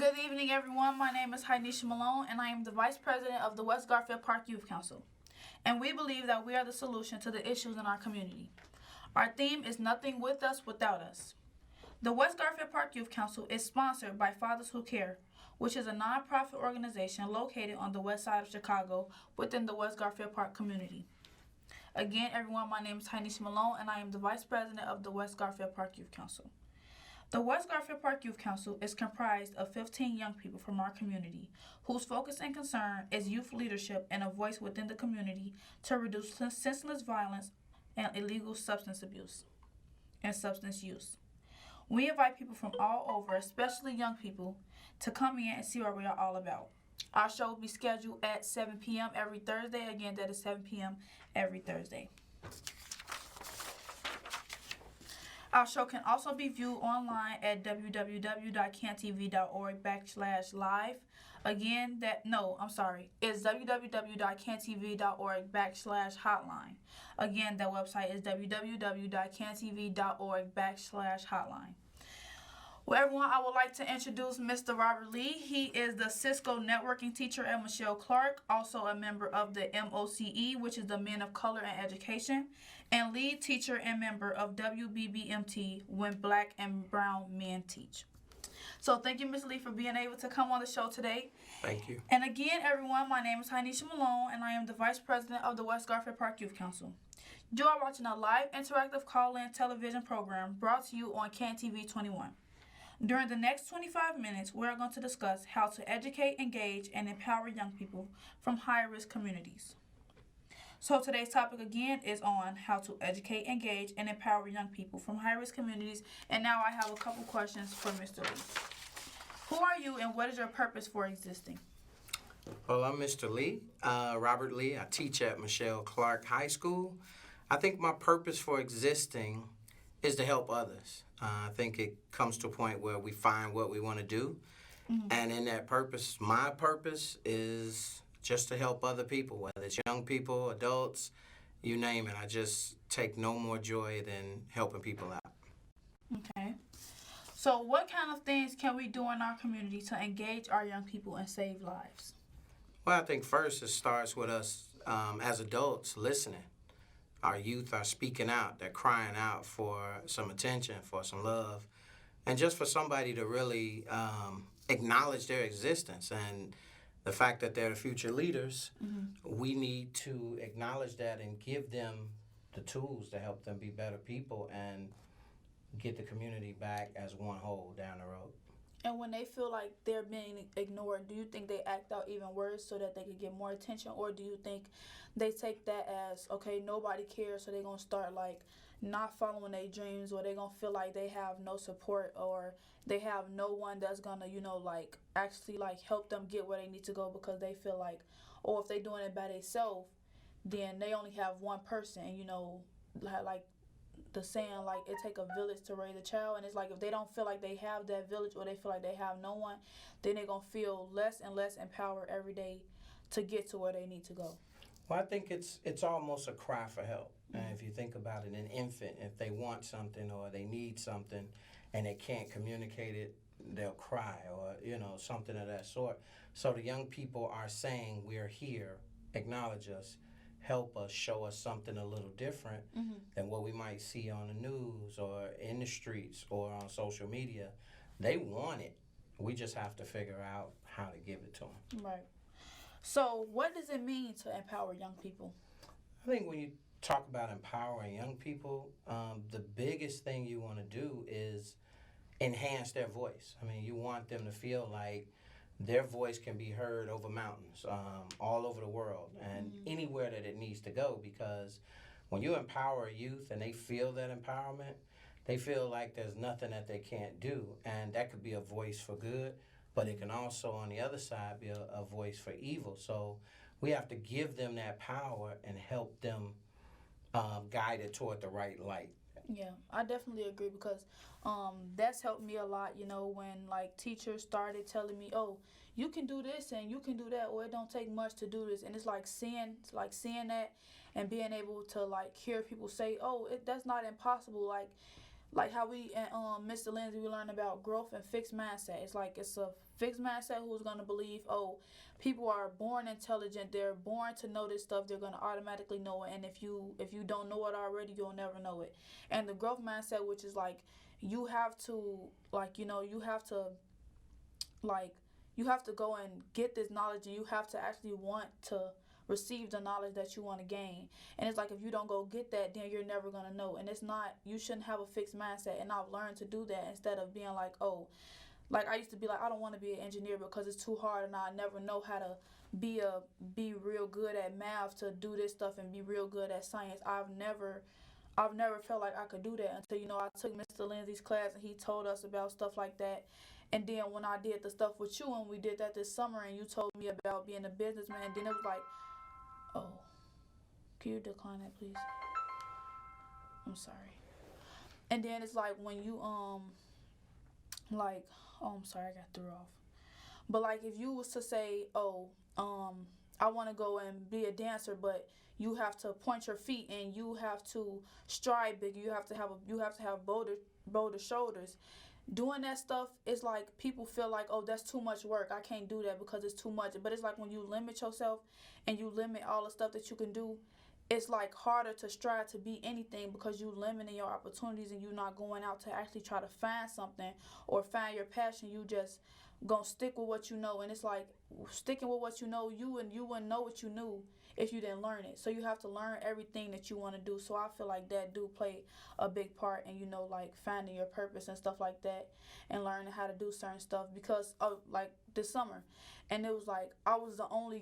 Good evening, everyone. My name is Heinisha Malone, and I am the Vice President of the West Garfield Park Youth Council. And we believe that we are the solution to the issues in our community. Our theme is Nothing With Us Without Us. The West Garfield Park Youth Council is sponsored by Fathers Who Care, which is a nonprofit organization located on the west side of Chicago within the West Garfield Park community. Again, everyone, my name is Heinisha Malone, and I am the Vice President of the West Garfield Park Youth Council. The West Garfield Park Youth Council is comprised of 15 young people from our community whose focus and concern is youth leadership and a voice within the community to reduce senseless violence and illegal substance abuse and substance use. We invite people from all over, especially young people, to come in and see what we are all about. Our show will be scheduled at 7 p.m. every Thursday. Again, that is 7 p.m. every Thursday. Our show can also be viewed online at www.cantv.org/live. Again, it's www.cantv.org/hotline. Again, that website is www.cantv.org/hotline. Well, everyone, I would like to introduce Mr. Robert Lee. He is the Cisco networking teacher at Michele Clark, also a member of the MOCE, which is the Men of Color and Education, and lead teacher and member of WBBMT, When Black and Brown Men Teach. So thank you, Ms. Lee, for being able to come on the show today. Thank you. And again, everyone, my name is Heinisha Malone, and I am the Vice President of the West Garfield Park Youth Council. You are watching a live interactive call-in television program brought to you on CanTV 21. During the next 25 minutes, we are going to discuss how to educate, engage, and empower young people from high-risk communities. So today's topic again is on how to educate, engage, and empower young people from high-risk communities. And now I have a couple questions for Mr. Lee. Who are you and what is your purpose for existing? Well, I'm Mr. Lee, Robert Lee. I teach at Michele Clark High School. I think my purpose for existing is to help others. I think it comes to a point where we find what we want to do. Mm-hmm. And in that purpose, my purpose is just to help other people, whether it's young people, adults, you name it. I just take no more joy than helping people out. Okay. So what kind of things can we do in our community to engage our young people and save lives? Well, I think first it starts with us as adults listening. Our youth are speaking out. They're crying out for some attention, for some love, and just for somebody to really acknowledge their existence and the fact that they're the future leaders. Mm-hmm. We need to acknowledge that and give them the tools to help them be better people and get the community back as one whole down the road. And when they feel like they're being ignored, do you think they act out even worse so that they can get more attention? Or do you think they take that as, okay, nobody cares, so they're going to start, like, not following their dreams, or they're going to feel like they have no support, or they have no one that's going to, actually, help them get where they need to go because they feel like, or if they're doing it by themselves, then they only have one person, and, like the saying, like, it take a village to raise a child, and it's like if they don't feel like they have that village or they feel like they have no one, then they're going to feel less and less empowered every day to get to where they need to go. Well, I think it's almost a cry for help. Mm-hmm. And if you think about it, an infant, if they want something or they need something and they can't communicate it, they'll cry or, something of that sort. So the young people are saying, we're here, acknowledge us, help us, show us something a little different mm-hmm. than what we might see on the news or in the streets or on social media. They want it. We just have to figure out how to give it to them. Right. So what does it mean to empower young people? I think when you talk about empowering young people, the biggest thing you want to do is enhance their voice. I mean, you want them to feel like their voice can be heard over mountains, all over the world, and mm-hmm. anywhere that it needs to go, because when you empower youth and they feel that empowerment, they feel like there's nothing that they can't do, and that could be a voice for good, but it can also, on the other side, be a voice for evil. So we have to give them that power and help them guide it toward the right light. Yeah, I definitely agree because that's helped me a lot, when teachers started telling me, oh, you can do this and you can do that, or it don't take much to do this. And it's seeing that and being able to hear people say, oh, that's not impossible. like how we and Mr. Lindsay we learned about growth and fixed mindset. It's like it's a fixed mindset who's gonna believe, oh, people are born intelligent, they're born to know this stuff, they're gonna automatically know it, and if you don't know it already, you'll never know it. And the growth mindset, which is like you have to like you have to go and get this knowledge, and you have to actually want to receive the knowledge that you want to gain. And it's like if you don't go get that, then you're never going to know. And it's not, you shouldn't have a fixed mindset. And I've learned to do that instead of being like, oh, like I used to be like, I don't want to be an engineer because it's too hard and I never know how to be real good at math, to do this stuff and be real good at science. I've never felt like I could do that until, I took Mr. Lindsay's class and he told us about stuff like that. And then when I did the stuff with you, and we did that this summer, and you told me about being a businessman, then it was like, oh, can you decline that, please? I'm sorry. And then it's like when you, like, oh, I'm sorry, I got threw off. But like if you was to say, oh, I want to go and be a dancer, but you have to point your feet and you have to stride big. You have to have bolder shoulders. Doing that stuff is like people feel like, oh, that's too much work. I can't do that because it's too much. But it's like when you limit yourself and you limit all the stuff that you can do, it's like harder to strive to be anything because you limiting your opportunities and you're not going out to actually try to find something or find your passion. You just gonna stick with what you know. And it's like sticking with what you know, you wouldn't know what you knew if you didn't learn it. So you have to learn everything that you want to do. So I feel like that do play a big part in, like finding your purpose and stuff like that, and learning how to do certain stuff. Because of like this summer, and it was like I was the only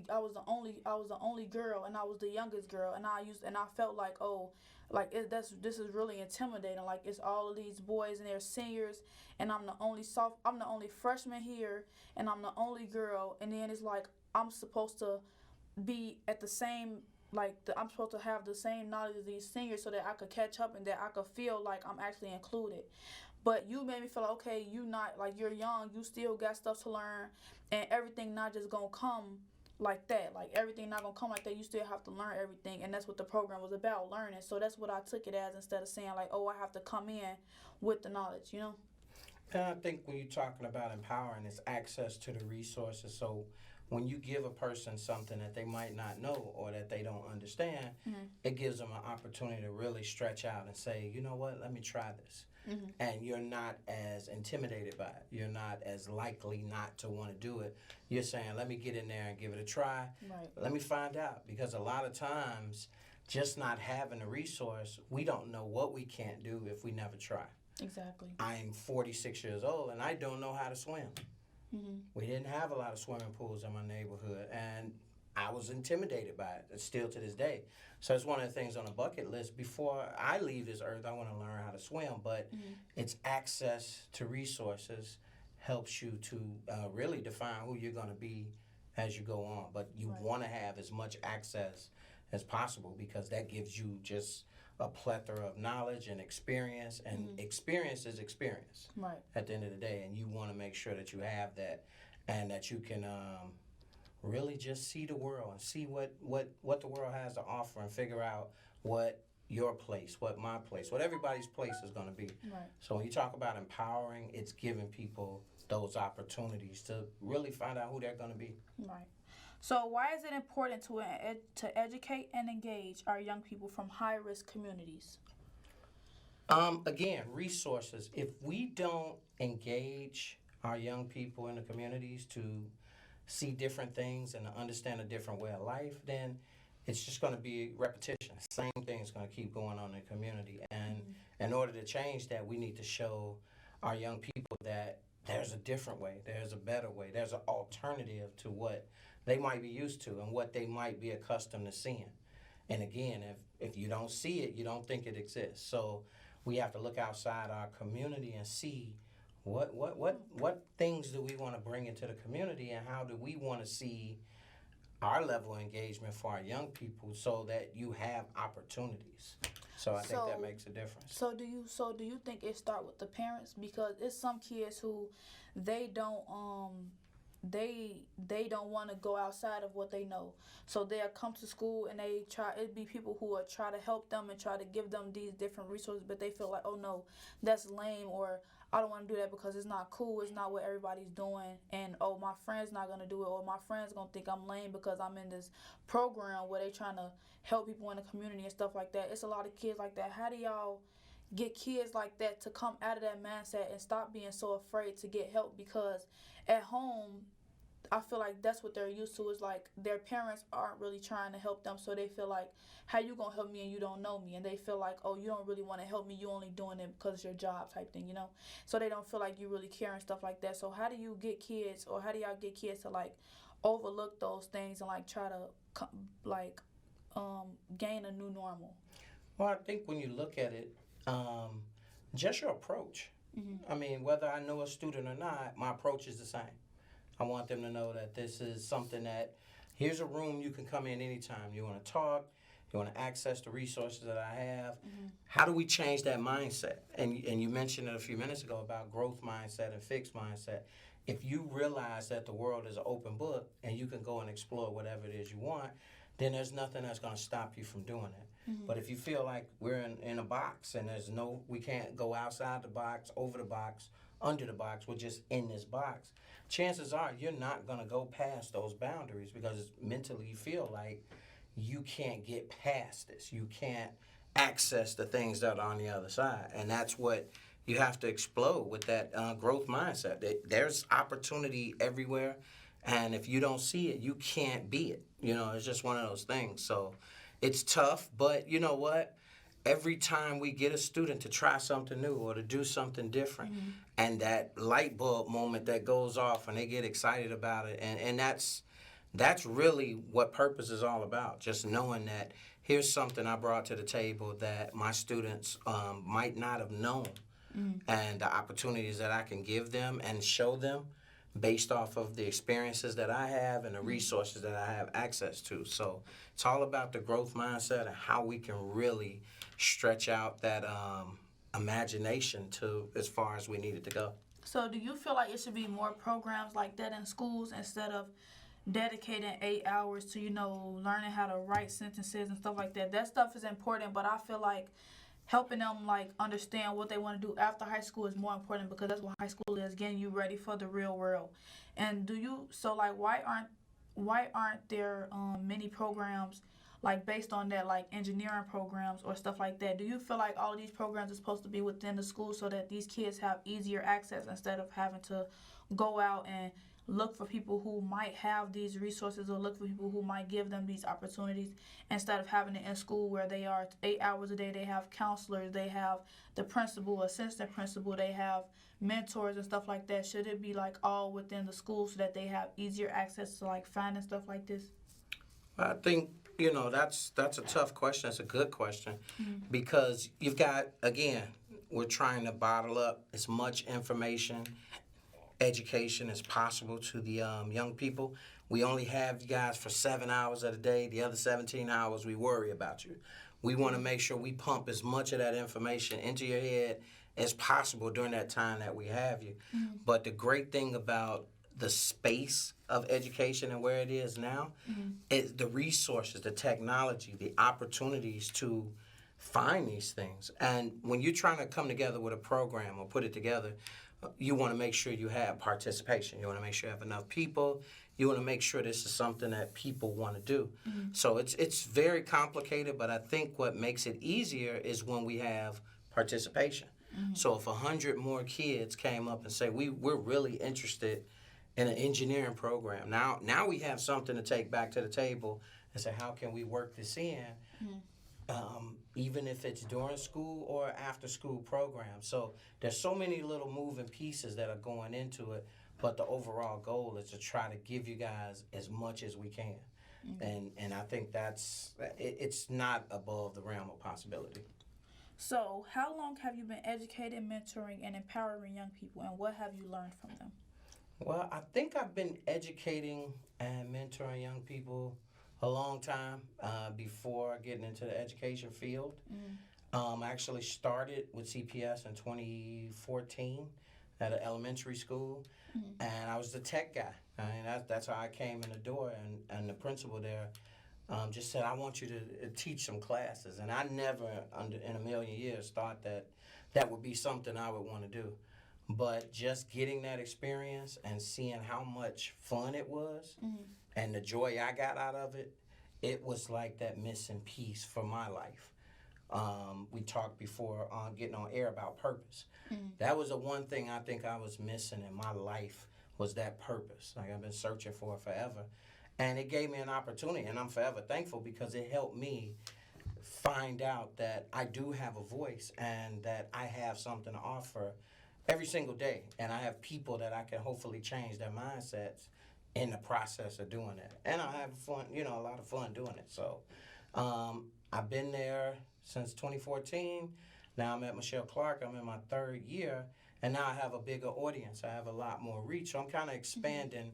girl, and I was the youngest girl, and I felt like, oh, like this is really intimidating. Like it's all of these boys and they're seniors, and I'm the only freshman here, and I'm the only girl. And then it's like I'm supposed to be at the same, I'm supposed to have the same knowledge as these seniors so that I could catch up and that I could feel like I'm actually included. But you made me feel like, okay, you're young, you still got stuff to learn, and everything not just gonna come like that. Like everything not gonna come like that. You still have to learn everything, and that's what the program was about, learning. So that's what I took it as, instead of saying like, oh, I have to come in with the knowledge, And I think when you're talking about empowering, it's access to the resources. So when you give a person something that they might not know or that they don't understand, it gives them an opportunity to really stretch out and say, you know what, let me try this. And you're not as intimidated by it. You're not as likely not to want to do it. You're saying, let me get in there and give it a try. Right. Let me find out. Because a lot of times, just not having a resource, we don't know what we can't do if we never try. Exactly. I'm 46 years old and I don't know how to swim. We didn't have a lot of swimming pools in my neighborhood, and I was intimidated by it, still to this day. So it's one of the things on the bucket list. Before I leave this earth, I want to learn how to swim, but it's access to resources helps you to really define who you're going to be as you go on. But you want to have as much access as possible, because that gives you just a plethora of knowledge and experience, and experience is experience at the end of the day, and you want to make sure that you have that, and that you can really just see the world and see what the world has to offer, and figure out what your place, what my place, what everybody's place is going to be. So when you talk about empowering, it's giving people those opportunities to really find out who they're going to be. So why is it important to educate and engage our young people from high-risk communities? Again, resources. If we don't engage our young people in the communities to see different things and to understand a different way of life, then it's just going to be repetition. Same thing is going to keep going on in the community. And in order to change that, we need to show our young people that there's a different way, there's a better way, there's an alternative to what they might be used to and what they might be accustomed to seeing. And again, if you don't see it, you don't think it exists. So we have to look outside our community and see what things do we want to bring into the community, and how do we want to see our level of engagement for our young people so that you have opportunities. So I think that makes a difference. So do you think it start with the parents? Because it's some kids who they don't they don't want to go outside of what they know. So they'll come to school and it'd be people who will try to help them and try to give them these different resources, but they feel like, oh no, that's lame, or I don't want to do that because it's not cool, it's not what everybody's doing, and oh, my friend's not gonna do it, or my friend's gonna think I'm lame because I'm in this program where they trying to help people in the community and stuff like that. It's a lot of kids like that. How do y'all get kids like that to come out of that mindset and stop being so afraid to get help? Because at home, I feel like that's what they're used to, is like their parents aren't really trying to help them, so they feel like, how you gonna help me and you don't know me? And they feel like, oh, you don't really want to help me, you only doing it because it's your job type thing, you know? So they don't feel like you really care and stuff like that. So how do you get kids, or how do y'all get kids to like overlook those things and like try to like gain a new normal? Well, I think when you look at it, just your approach. I mean, whether I know a student or not, my approach is the same. I want them to know that this is something that, here's a room you can come in anytime. You want to talk, you want to access the resources that I have. How do we change that mindset? And you mentioned it a few minutes ago about growth mindset and fixed mindset. If you realize that the world is an open book and you can go and explore whatever it is you want, then there's nothing that's going to stop you from doing it. But if you feel like we're in a box and we can't go outside the box, over the box, under the box, we're just in this box, chances are you're not going to go past those boundaries, because mentally you feel like you can't get past this. You can't access the things that are on the other side. And that's what you have to explode with that growth mindset. There's opportunity everywhere. And if you don't see it, you can't be it. You know, it's just one of those things. So it's tough, but you know what? Every time we get a student to try something new or to do something different, and that light bulb moment that goes off and they get excited about it, and that's really what purpose is all about. Just knowing that here's something I brought to the table that my students might not have known, and the opportunities that I can give them and show them based off of the experiences that I have and the resources that I have access to. So it's all about the growth mindset and how we can really stretch out that imagination to as far as we need it to go. So do you feel like it should be more programs like that in schools, instead of dedicating 8 hours to, learning how to write sentences and stuff like that? That stuff is important, but I feel like helping them like understand what they want to do after high school is more important, because that's what high school is, getting you ready for the real world. And why aren't there many programs like based on that, like engineering programs or stuff like that? Do you feel like all these programs are supposed to be within the school so that these kids have easier access, instead of having to go out and look for people who might have these resources, or look for people who might give them these opportunities, instead of having it in school where they are 8 hours a day? They have counselors, they have the principal, assistant principal, they have mentors and stuff like that. Should it be like all within the school so that they have easier access to like finding stuff like this? I think, that's a tough question. It's a good question, because you've got, again, we're trying to bottle up as much information, education as possible to the young people. We only have you guys for 7 hours of the day. The other 17 hours, we worry about you. We want to make sure we pump as much of that information into your head as possible during that time that we have you. But the great thing about the space of education and where it is now is the resources, the technology, the opportunities to find these things. And when you're trying to come together with a program or put it together, you want to make sure you have participation. You want to make sure you have enough people. You want to make sure this is something that people want to do. So it's very complicated, but I think what makes it easier is when we have participation. So if 100 more kids came up and say, we're really interested in an engineering program, now we have something to take back to the table and say, how can we work this in? Even if it's during school or after school programs. So there's so many little moving pieces that are going into it, but the overall goal is to try to give you guys as much as we can. And I think it's not above the realm of possibility. So how long have you been educating, mentoring, and empowering young people, and what have you learned from them? Well, I think I've been educating and mentoring young people a long time before getting into the education field. I actually started with CPS in 2014. at an elementary school, and I was the tech guy. I mean, that's how I came in the door, and the principal there just said, I want you to teach some classes. And I never, in a million years, thought that would be something I would want to do. But just getting that experience and seeing how much fun it was and the joy I got out of it, it was like that missing piece for my life. We talked before on getting on air about purpose. That was the one thing I think I was missing in my life, was that purpose. Like, I've been searching for it forever. And it gave me an opportunity, and I'm forever thankful because it helped me find out that I do have a voice and that I have something to offer every single day. And I have people that I can hopefully change their mindsets in the process of doing it. And I have fun, a lot of fun doing it. So I've been there since 2014. Now I'm at Michele Clark. I'm in my 3rd year. And now I have a bigger audience. I have a lot more reach. So I'm kind of expanding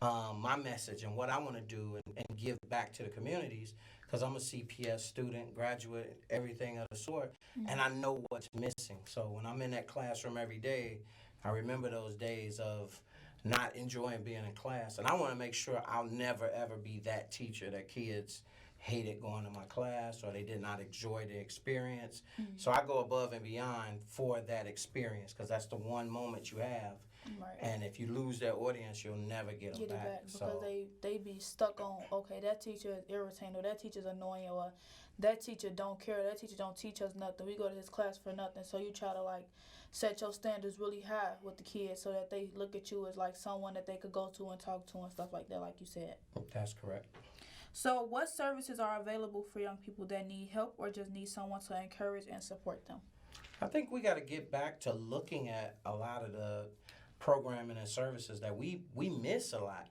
my message and what I want to do and give back to the communities, because I'm a CPS student, graduate, everything of the sort, and I know what's missing. So when I'm in that classroom every day, I remember those days of not enjoying being in class. And I want to make sure I'll never, ever be that teacher that kids hated going to my class or they did not enjoy the experience. So I go above and beyond for that experience, because that's the one moment you have. Right. And if you lose that audience, you'll never get them back. Because they be stuck on, okay, that teacher is irritating, or that teacher's annoying, or that teacher don't care, that teacher don't teach us nothing. We go to his class for nothing. So you try to set your standards really high with the kids so that they look at you as like someone that they could go to and talk to and stuff like that, like you said. That's correct. So what services are available for young people that need help or just need someone to encourage and support them? I think we got to get back to looking at a lot of the programming and services that we miss a lot.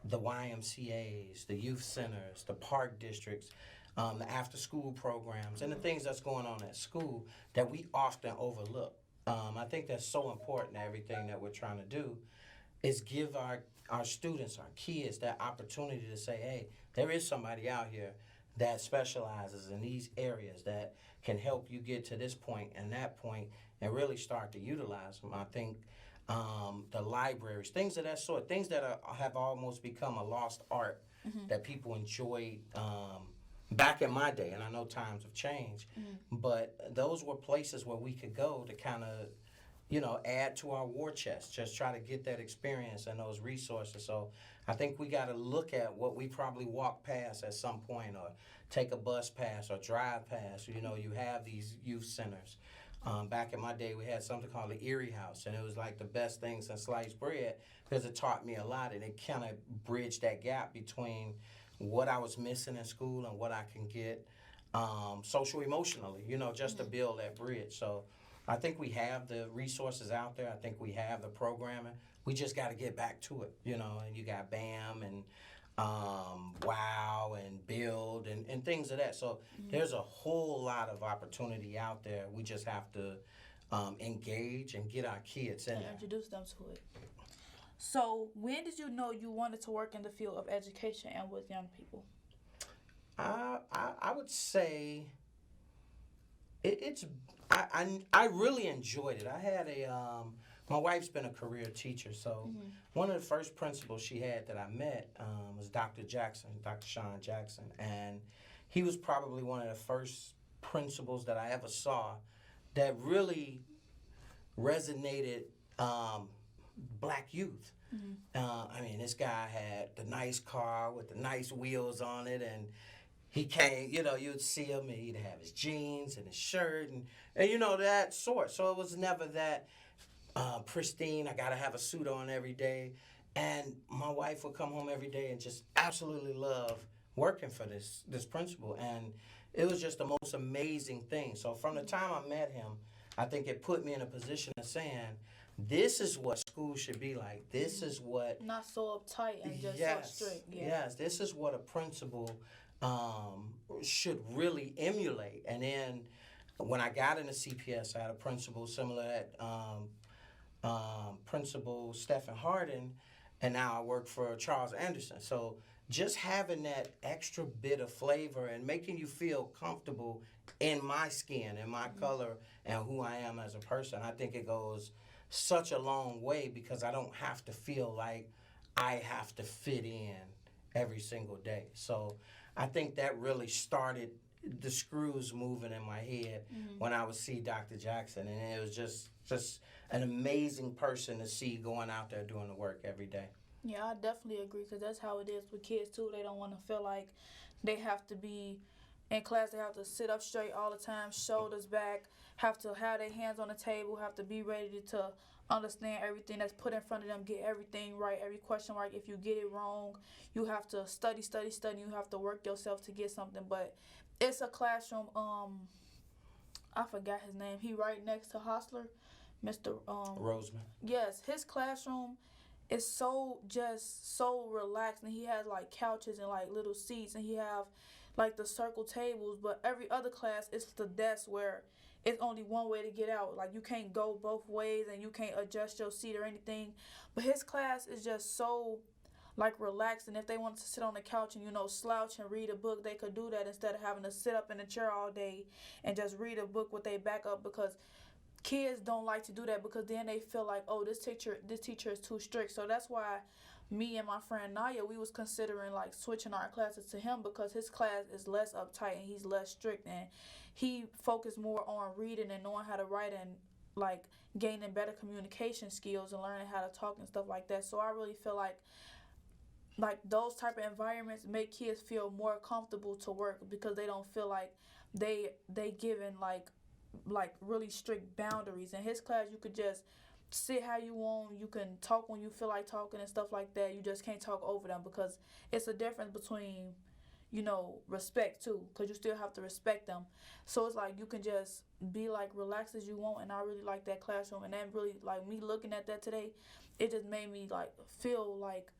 The YMCAs, the youth centers, the park districts, the after-school programs, and the things that's going on at school that we often overlook. I think that's so important to everything that we're trying to do, is give our students, our kids, that opportunity to say, hey, there is somebody out here that specializes in these areas that can help you get to this point and that point and really start to utilize them. I think the libraries, things of that sort, things that have almost become a lost art that people enjoyed back in my day. And I know times have changed, but those were places where we could go to kind of, add to our war chest, just try to get that experience and those resources. So I think we got to look at what we probably walk past at some point, or take a bus past or drive past. You have these youth centers. Back in my day, we had something called the Erie House, and it was like the best thing since sliced bread, because it taught me a lot, and it kind of bridged that gap between what I was missing in school and what I can get social emotionally, just to build that bridge. So I think we have the resources out there. I think we have the programming. We just got to get back to it, and you got BAM and WOW and Build and things of that. So there's a whole lot of opportunity out there. We just have to engage and get our kids in and there. Introduce them to it. So when did you know you wanted to work in the field of education and with young people? I would say I really enjoyed it. I had my wife's been a career teacher, so one of the first principals she had that I met was Dr. Sean Jackson, and he was probably one of the first principals that I ever saw that really resonated black youth. I mean, this guy had the nice car with the nice wheels on it, and he came, you'd see him, and he'd have his jeans and his shirt and that sort. So it was never that pristine, I got to have a suit on every day. And my wife would come home every day and just absolutely love working for this principal. And it was just the most amazing thing. So from the time I met him, I think it put me in a position of saying, this is what school should be like. This is what... Not so uptight and just so strict. Yeah. Yes, this is what a principal should really emulate. And then when I got into CPS, I had a principal similar at Principal Stephen Harden, and now I work for Charles Anderson. So just having that extra bit of flavor and making you feel comfortable in my skin and my color and who I am as a person, I think it goes such a long way because I don't have to feel like I have to fit in every single day. So I think that really started the screws moving in my head when I would see Dr. Jackson, and it was just an amazing person to see going out there doing the work every day. Yeah, I definitely agree because that's how it is with kids too. They don't want to feel like they have to be in class. They have to sit up straight all the time, shoulders back, have to have their hands on the table, have to be ready to understand everything that's put in front of them, get everything right, every question right. If you get it wrong, you have to study. You have to work yourself to get something. But it's a classroom. I forgot his name. He right next to Hostler, Mr. Roseman. Yes, his classroom is so relaxed, and he has like couches and like little seats, and he have like the circle tables. But every other class, it's the desk where it's only one way to get out. Like you can't go both ways, and you can't adjust your seat or anything. But his class is just so like relaxed, and if they wanted to sit on the couch and slouch and read a book, they could do that instead of having to sit up in a chair all day and just read a book with their back up, because kids don't like to do that because then they feel like, oh, this teacher is too strict. So that's why me and my friend Naya, we was considering like switching our classes to him because his class is less uptight and he's less strict, and he focused more on reading and knowing how to write and like gaining better communication skills and learning how to talk and stuff like that. So I really feel like those type of environments make kids feel more comfortable to work because they don't feel like they given like really strict boundaries. In his class, you could just sit how you want. You can talk when you feel like talking and stuff like that. You just can't talk over them because it's a difference between respect too, because you still have to respect them. So it's like you can just be like relaxed as you want, and I really like that classroom. And then really like me looking at that today, it just made me like feel like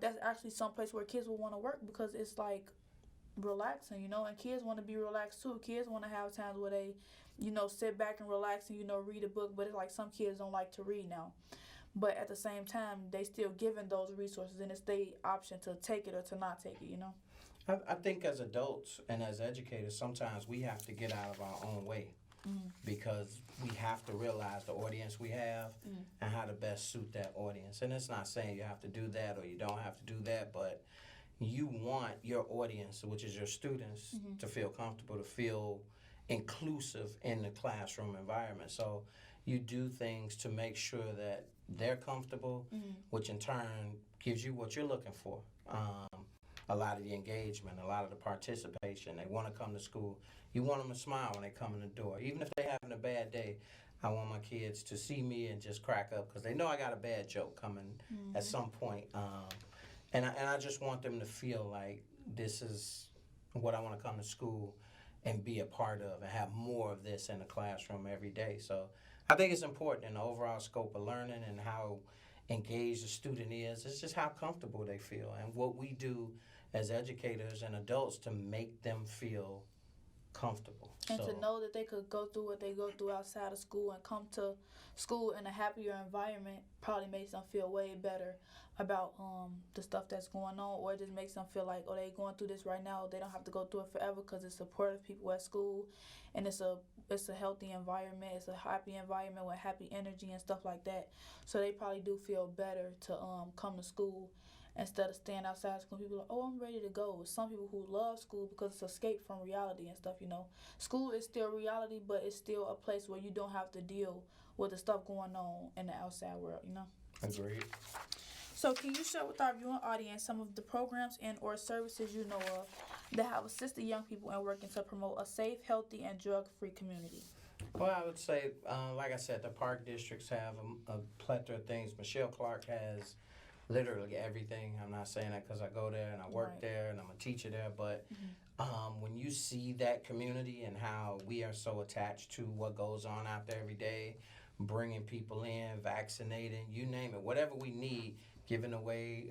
that's actually some place where kids will want to work because it's like relaxing, and kids want to be relaxed too. Kids want to have times where they, sit back and relax and, read a book, but it's like some kids don't like to read now. But at the same time, they still given those resources, and it's their option to take it or to not take it, I think as adults and as educators, sometimes we have to get out of our own way because we have to realize the audience we have and how to best suit that audience. And it's not saying you have to do that or you don't have to do that, but you want your audience, which is your students, to feel comfortable, to feel inclusive in the classroom environment. So you do things to make sure that they're comfortable, which in turn gives you what you're looking for. A lot of the engagement, a lot of the participation. They want to come to school. You want them to smile when they come in the door. Even if they're having a bad day, I want my kids to see me and just crack up because they know I got a bad joke coming at some point. And I just want them to feel like this is what I want to come to school and be a part of and have more of this in the classroom every day. So I think it's important in the overall scope of learning and how engaged the student is. It's just how comfortable they feel and what we do as educators and adults to make them feel comfortable. And to know that they could go through what they go through outside of school and come to school in a happier environment probably makes them feel way better about the stuff that's going on, or it just makes them feel like, oh, they going through this right now. They don't have to go through it forever because it's supportive people at school, and it's a healthy environment. It's a happy environment with happy energy and stuff like that. So they probably do feel better to come to school instead of staying outside school. People are like, oh, I'm ready to go. Some people who love school because it's escape from reality and stuff, School is still reality, but it's still a place where you don't have to deal with the stuff going on in the outside world, Agreed. So can you share with our viewing audience some of the programs and or services you know of that have assisted young people in working to promote a safe, healthy, and drug-free community? Well, I would say, like I said, the park districts have a plethora of things. Michele Clark has literally everything. I'm not saying that because I go there and I work there and I'm a teacher there, but when you see that community and how we are so attached to what goes on out there every day, bringing people in, vaccinating, you name it, whatever we need, giving away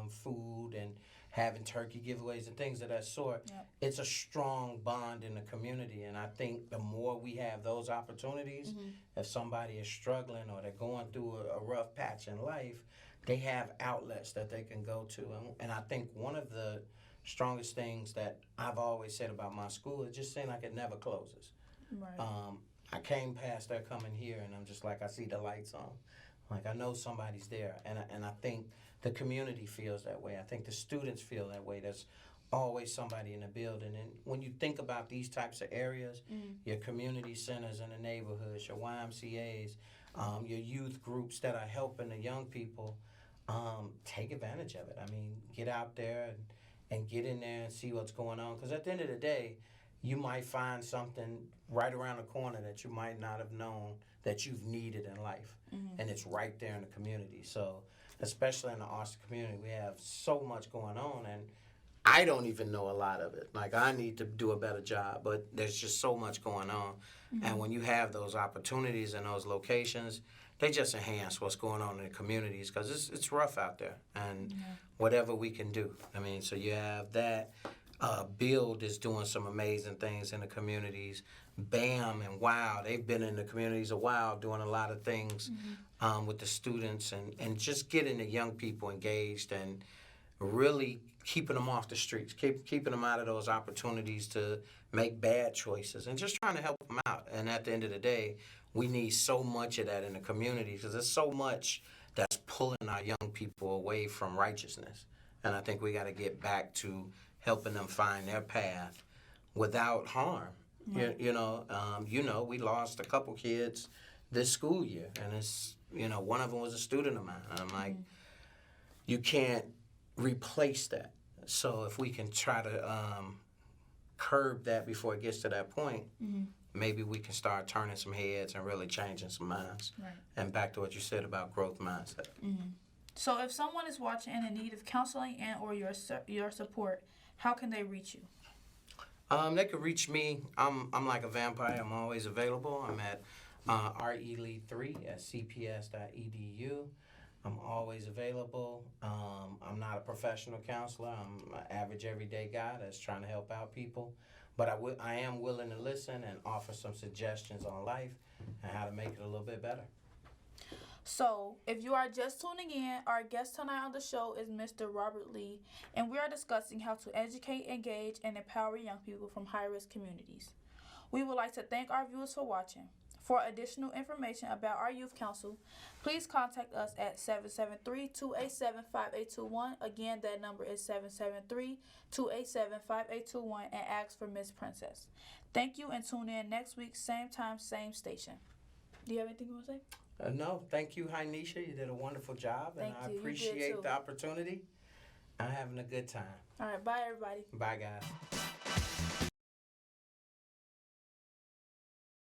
food and having turkey giveaways and things of that sort, it's a strong bond in the community. And I think the more we have those opportunities, if somebody is struggling or they're going through a rough patch in life, they have outlets that they can go to. And I think one of the strongest things that I've always said about my school, it just seems like it never closes. Right. I came past there coming here, and I'm just like, I see the lights on. Like, I know somebody's there. And I think the community feels that way. I think the students feel that way. There's always somebody in the building. And when you think about these types of areas, your community centers in the neighborhoods, your YMCAs, your youth groups that are helping the young people, take advantage of it. I mean, get out there and get in there and see what's going on. Because at the end of the day, you might find something right around the corner that you might not have known that you've needed in life. And it's right there in the community. So, especially in the Austin community, we have so much going on, and I don't even know a lot of it. Like, I need to do a better job, but there's just so much going on. And when you have those opportunities in those locations, they just enhance what's going on in the communities, because it's rough out there. And whatever we can do. I mean, so you have that. Build is doing some amazing things in the communities. BAM and WOW, they've been in the communities a while doing a lot of things with the students and just getting the young people engaged and really keeping them off the streets, keeping them out of those opportunities to make bad choices and just trying to help them out. And at the end of the day, we need so much of that in the community because there's so much that's pulling our young people away from righteousness. And I think we got to get back to helping them find their path without harm. You know, we lost a couple kids this school year, and it's, one of them was a student of mine. And I'm like, you can't replace that. So if we can try to curb that before it gets to that point, maybe we can start turning some heads and really changing some minds. Right. And back to what you said about growth mindset. So if someone is watching and in need of counseling and or your support, how can they reach you? They could reach me. I'm like a vampire. I'm always available. I'm at RE3 at cps.edu. I'm always available. I'm not a professional counselor. I'm an average everyday guy that's trying to help out people. But I am willing to listen and offer some suggestions on life and how to make it a little bit better. So, if you are just tuning in, our guest tonight on the show is Mr. Robert Lee, and we are discussing how to educate, engage, and empower young people from high-risk communities. We would like to thank our viewers for watching. For additional information about our youth council, please contact us at 773-287-5821. Again, that number is 773-287-5821, and ask for Miss Princess. Thank you, and tune in next week, same time, same station. Do you have anything you want to say? No, thank you, Hainisha. You did a wonderful job, and I appreciate the opportunity. I'm having a good time. All right, bye, everybody. Bye, guys.